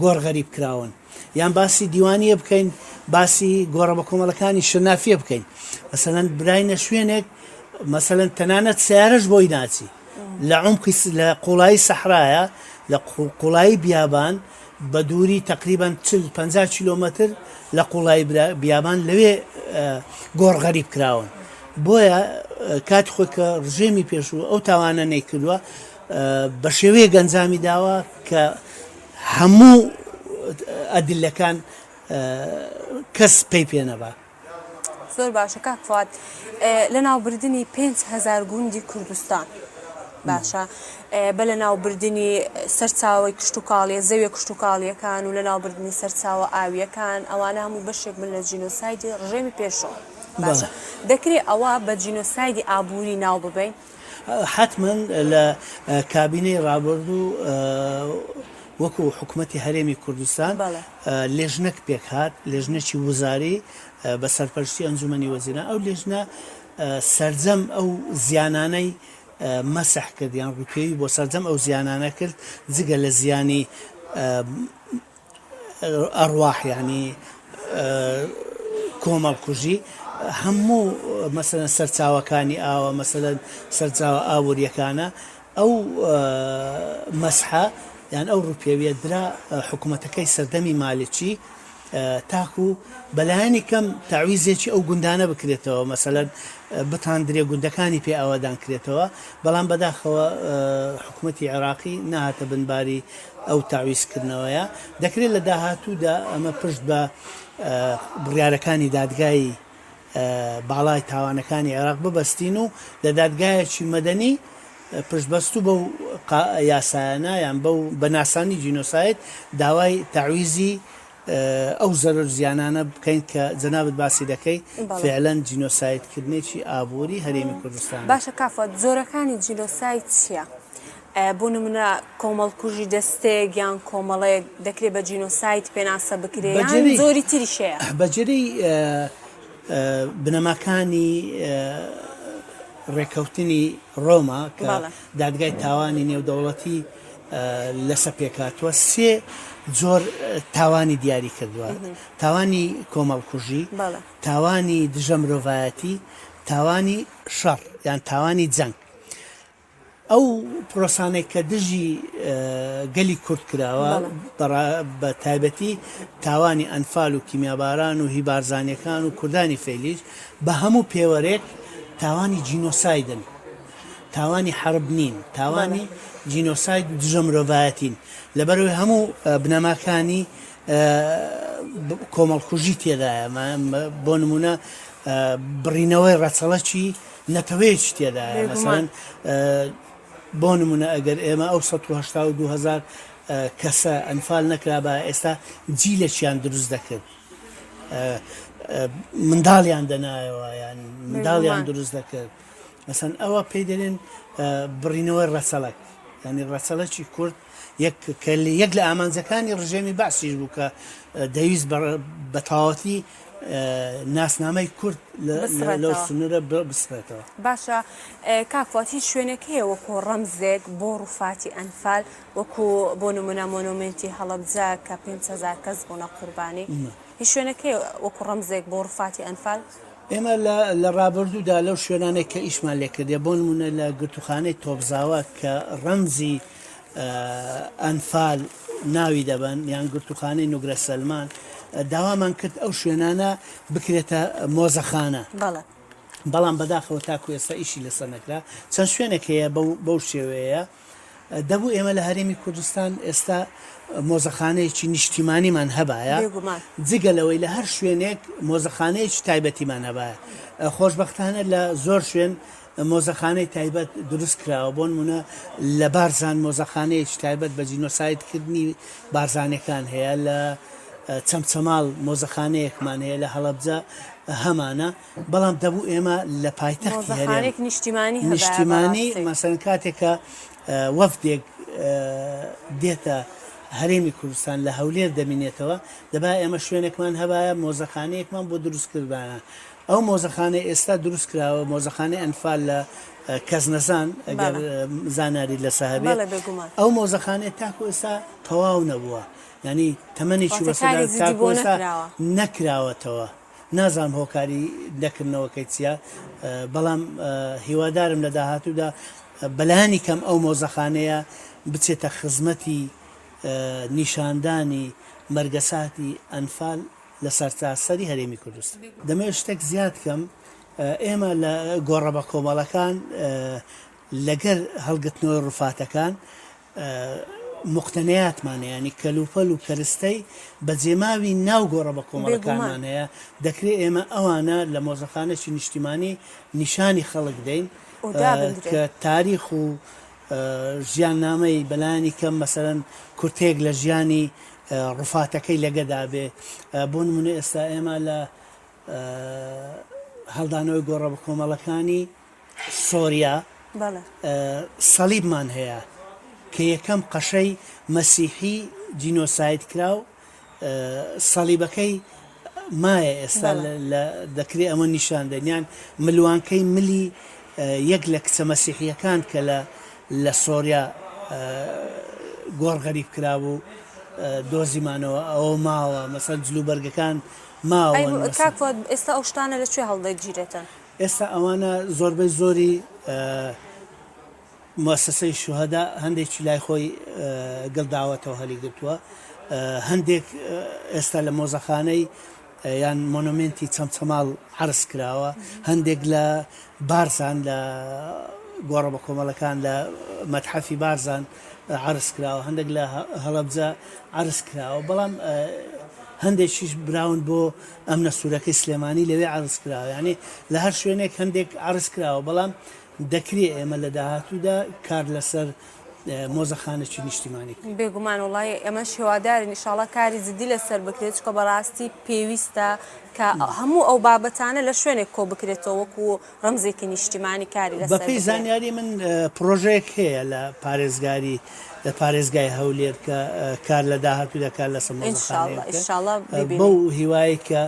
گۆڕ غەریب کراون یان باسی دیوانیە بکەین باسی گۆڕە بە کۆمەڵەکانی شنافیە بکەین مەسەلەن براینە شوێنێک مەسەلەن تەنانەت سیارەش بۆی ناچی لە عمقی لە قوڵایی سەحرایە لە قوڵایی بیابان بە دووری تقریبان 50 کیلۆمەتر لە قوڵایی بیابان لەوێ گۆڕ غەریب کراون بۆیە کاتی خۆی کە ڕژێمی پێشوو ئەو تاوانە نەیکردووە بە شێوەیە گەنجامی داوە کە هەموو ئەدلەکان کەس پێی پێ نەبا زۆر باشە کاک فواد لە ناوبردننی 5,000 گوندی کوردستان باشە بە لە ناوبردننی سەرچاوی کشتتوکاڵیە زەویە کشتتوکاڵیەکان و لە ناوبردننی سەرچاوە ئاویەکان ئەوانە هەموو بەشێک من لە جینۆسایدی ڕژێمی پێشەوە باشە دەکرێت ئەوە بە جینۆسایدی ئابووری ناو ببین حتما لە کابینەی ڕابردوو وەکو حکوومەتی هەرێمی کوردستان لێژنەک پێک هات لێژنەی وزاری بە سەرپەرشتی ئەنجومەنی وەزیران ئەو لێژنە سەرجەم ئەو زیانانەی مەسح کردیان ڕوپێوی بۆ سەرجەم ئەو زیانانە کرد جگە لە زیانی ئەڕواح ینی کۆمەڵکوژی هەموو مەسەلەن سەرچاوەکانی ئاوە مەسەلەن سەرچاوە ئاوریەکانە ئەو مەسحە یان ئەو ڕوپێویە درا حکوومەتەکەی سەردەمی مالکی تاکو بەلایانی کەم تاویزێکی ئەو گوندانە بکرێتەوە مەسەلەن بتاندرێ گوندەکانی پێ ئاوادان کرێتەوە بەڵام بەداخەوە حکوومەتی عێراقی نهاتە بنباری ئەو تاویزکردنەوەیە دەکرێت لە داهاتوودا ئەمە پشت بە بڕیارەکانی دادگای باڵای تاوانەکانی عێراق ببەستین و لە دادگایەکی مەدەنی پشتبەست و بەو یاسایانە یان بەو بەناسانی جینۆسایت داوای تاویزی ئەو زەرر زیانانە بکەین کە جەنابەت باسی دەکەی فعلەن جینۆسایتکردنێکی ئابووری هەرێمی کوردستان باشە کافات زۆرەکانی جینۆسایت چییە؟ بۆ نمونە کۆمەڵکوژی دەستێک یان کۆمەڵەیەک دەکرێت بە جینۆسایت پێناسە بکرێت یان زۆری تریشەیە بەجێرەی بنەماکانی ڕێکەوتنی ڕۆما کە دادگای تاوانی نێودەوڵەتی لەسە پێکاتوە سێ زۆر تاوانی دیاری کردووە تاوانی کۆمەڵکوژی تاوانی دژە مرۆڤایەتی تاوانی شەڕ یان تاوانی جەنگ ئەو پرۆسانێک کە دژی گەلی کورد کراوە بە تایبەتی تاوانی ئەنفال و کیمیاباران و هیبارزانیەکان و کوردانی فێلیش بە هەموو پێوەرێک تاوانی جینۆسایدن تاوانی حرب نین تاوانی جینۆساید و دژە مرۆڤایەتین لەبەرەوەی هەموو بنەماکانی کۆمەڵکوژی تێدایە بۆ نمونە بڕینەوەی ڕەچەڵەکی نەتەوەیەکی تێدایە مەسەڵەن بۆ نمونە ئەگەر ئێمە ئەو 182,000 کەسە ئەنفال نەکرابە ئێستا جیلێکیان دروست دەکرد منداڵیان دەنایەوە یان منداڵیان دروست دەکرد مەسەن ئەوە پێی دەڵێن بڕینەوەی ڕەچەڵک ینی ڕەچەڵەکی کورد یەک لە ئامانجەکانی ڕژێمی باسیش بوو کە دەویست بە تەواوەتی ناسنامەی کورد لەو سنوورە بسرێتەوە. باشە کاکفات هیچ شوێنێکەیە وەکو ڕەمزێک بۆ ڕووفاتی ئەنفال وەکو بۆ نمونە مۆنومنتی هەڵەبجە کە 5,000 کەس بوونە قوربانی هیچ شوێنەکەی وەکو ڕەمزێک بۆ ڕووفاتی ئەنفال؟ ئێمە لە ڕابردوودا لەو شوێنانێک کە ئیشمان لێکردێ بۆ نمونە لە گرتوخانەی تۆبزاوە کە ڕەمزی ئەنفال ناوی دەبن یان گرتوخانەی نوگرە سەلمان داوامان کرد ئەو شوێنانە بکرێتە مۆزەخانە بەڵام بەداخەوە تاکو ئێستا ئیشی لەسەر نەکرا چەند شوێنێک هەیە بەو شێوەیە دەبوو ئێمە لە هەرێمی کوردستان ئێستا مۆزەخانەیەکی نیشتیمانیمان هەبایە جگەلەوەی لە هەر شوێنێک مۆزەخانەیەکی تایبەتیمان هەبایە خۆشبەختانە لە زۆر شوێن مۆزەخانەی تایبەت دروست کراوە بۆ نمونە لە بارزان مۆزەخانەیەکی تایبەت بە جینۆسایدکردنی بارزانەکان هەیە لە چەمچەماڵ مۆزەخانەیەکمان هەیە لە هەڵەبجە هەمانە بەڵام دەبوو ئێمە لە پایتەختی هەرێم نیشتیمانی مەسەن کاتێکە وەفدێک دێتە هەرێمی کوردستان لە هەولێر دەمینێتەوە دەبا ئێمە شوێنێکمان هەبایە مۆزەخانەیەکمان بۆ دروستکردانە ئەو مۆزەخانەی ئێستا دروست کراوە مۆزەخانەی ئەنفال لە کەزنەزان ئەگەر زاناری لە ساهبێت ئەو مۆزەخانەیە تاکو ئێستا تەواو نەبووە ینی تەمەنێکی بەسەدا نەکراوەتەوە نازانم هۆکاری نەکردنەوەکەی چیە بەڵام هیوادارم لە داهاتوودا بەلایانی کەم ئەو مۆزەخانەیە بچێتە خزمەتی نیشاندانی مەرگەساتی ئەنفال لە سەرتاسەری هەرێمی کوردستان دەمەوێت شتێک زیاد کەم ئێمە لە گۆڕە بە کۆمەڵەکان لەگەر هەڵگرتنەوەی ڕووفاتەکان مقتنیاتمانە ینی کەلوپەل و کەرستەی بە جێماوی ناو گۆڕە بە کۆمەڵەکانمان هەیە دەکرێت ئێمە ئەوانە لە مۆزەخانەی نیشتیمانی نیشانی خەڵک دەین کە تاریخ و ژیاننامەی بەلایانی کەم مەسەرەن کورتێک لە ژیانی ڕووفاتەکەی لەگەدا بێ بۆ نمونە ئێستا ئێمە لە هەڵدانەوەی گۆڕە بە کۆمەڵەکانی سۆریا سەلیبمان هەیە کە یەکەم قەشەی مەسیحی جینۆساید کراو سەلیبەکەی مایە ئێستا دەکرێت ئەمە نیشان دەنیان ملوانکەی ملی یەک لە کچە مەسیحیەکان کە لە سۆریا گۆڕغەریب کرابوو دۆزیمانەوە ئەوە ماوە مەسەل جلوبەرگەکان ماوە ئێستا ئەو شتانە لەکوێ هەڵدەگیرێتن ئێستا ئەوانە زۆربەی زۆری مؤسسەی شوهەدا هەندێکی لای خۆی گەڵداوەتەوە هەلی گرتووە هەندێک ئێستا لە مۆزەخانەی یان مۆنومنتی چەمچەماڵ عرض کراوە هەندێک لە بارزان لە گۆڕە بە کۆمەڵەکان لە مەتحەفی بارزان عرض کراوە هەندێک لە هەڵەبجە عرض کراوە بەڵام هەندێکیش براون بۆ ئەمنە سوورەکەی سلێمانی لەوێ عرض کراوە یعنی لە هەر شوێنێک هەندێک عرض کراوە بەڵام دەکرێت ئێمە لە داهاتوودا کار لەسەر مۆزەخانەی نیشتیمانی بێگومان وڵای ئەمەش هێوادارین ئینشاڵڵا کاری جدی لەسەر بکرێت کە بەڕاستی پێویستە کە هەموو ئەو بابەتانە لە شوێنێک کۆ بکرێتەوە وەکو ڕەمزێکی نیشتیمانی کاری لەسەر بەپێی زانیاری من پرۆژەیەک هەیە لە پارێزگاری لە پارێزگای هەولێر کە کار لە داهاتوودا کار لەسەر مۆزەخانەیە بەو هیوایی کە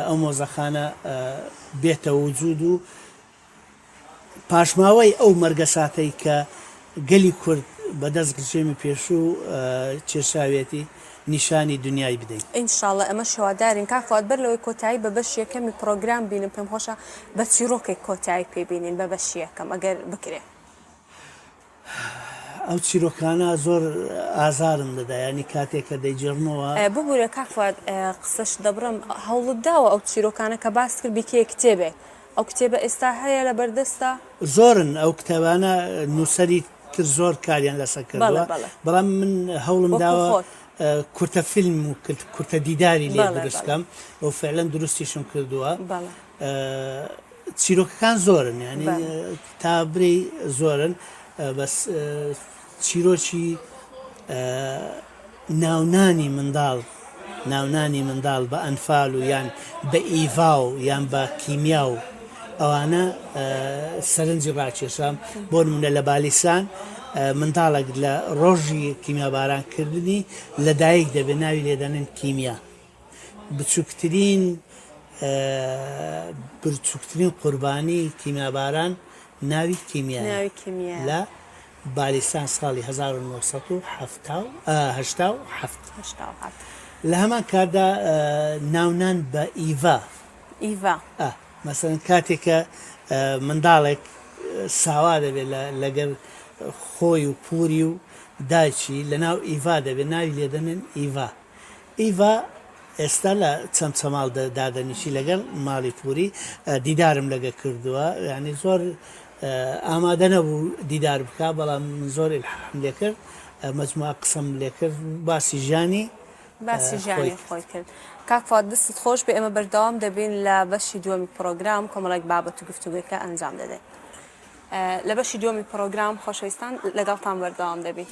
ئەو مۆزەخانە بێتە وجود و پاشماوەی ئەو مەرگەساتەی کە گەلی کورد بەدەست گرژێمی پێشوو کێشاوێتی نیشانی دنیای بدەین ئینشاڵڵا ئەمە شێوادارین کاکفات بەر لەوەی کۆتایی بە بەش یەکەمی پرۆگرام بینم پێم خۆشە بە چیرۆکێک کۆتایی پێبینین بە بەش یەکەم ئەگەر بکرێ ئەو چیرۆکانە زۆر ئازارم دەدا ینی کاتێککە دەیجێڕنەوە ببوورە کاکفات قسەش دەبڕم هەوڵت داوە ئەو چیرۆکانە کە باس کرد بکێ کتێبێ ئەو کتێبە ئێستا هەیە لە بەردەستە زۆرن ئەو کتێبانە نووسری کرد زۆر کاریان لەسەر کردووە بەڵام من هەوڵم داوە کورتە فیلم و کورتە دیداری لێ دروستکەم ئەو فعلەن دروستیشم کردووە چیرۆکەکان زۆرن ینی تابری زۆرن بەس چیرۆکی ناونانی منداڵ بە ئەنفال و یان بە ئیڤا و یان بە کیمیا و ئەوانە سەرنجی ڕاکێشام بۆ نمونە لە بالیسان منداڵێک لە ڕۆژی کیمیابارانکردنی لەدایک دەبێت ناوی لێدەنن کیمیا بچووکترین قوربانی کیمیاباران ناوی کیمیا لە بالیستان ساڵی 1970 لە هەمان کاردا ناونان بە ئیڤا مەسەن کاتێکە منداڵێک ساوا دەبێت لەگەر خۆی و پووری و دایکی لە ناو ئیڤا دەبێت ناوی لێدەنن ئیڤا ئێستا لە چەمچەماڵ دادەنیشی لەگەڵ ماڵی پووری دیدارم لەگە کردووە یعنی زۆر ئامادە نەبوو دیدار بکە بەڵام زۆر ئیلهام لێ کرد مەجموعە قسەم لێ کرد باسی ژیانی خۆی کرد کاک فواد دەستت خۆش بێ ئێمە بەردەوام دەبین لە بەشی دووەمی پرۆگرام کۆمەڵێک بابەت و گفتوگۆیەکە ئەنجام دەدەین لە بەشی دووەمی پرۆگرام خۆشەویستان لەگەڵتان بەردەوام دەبین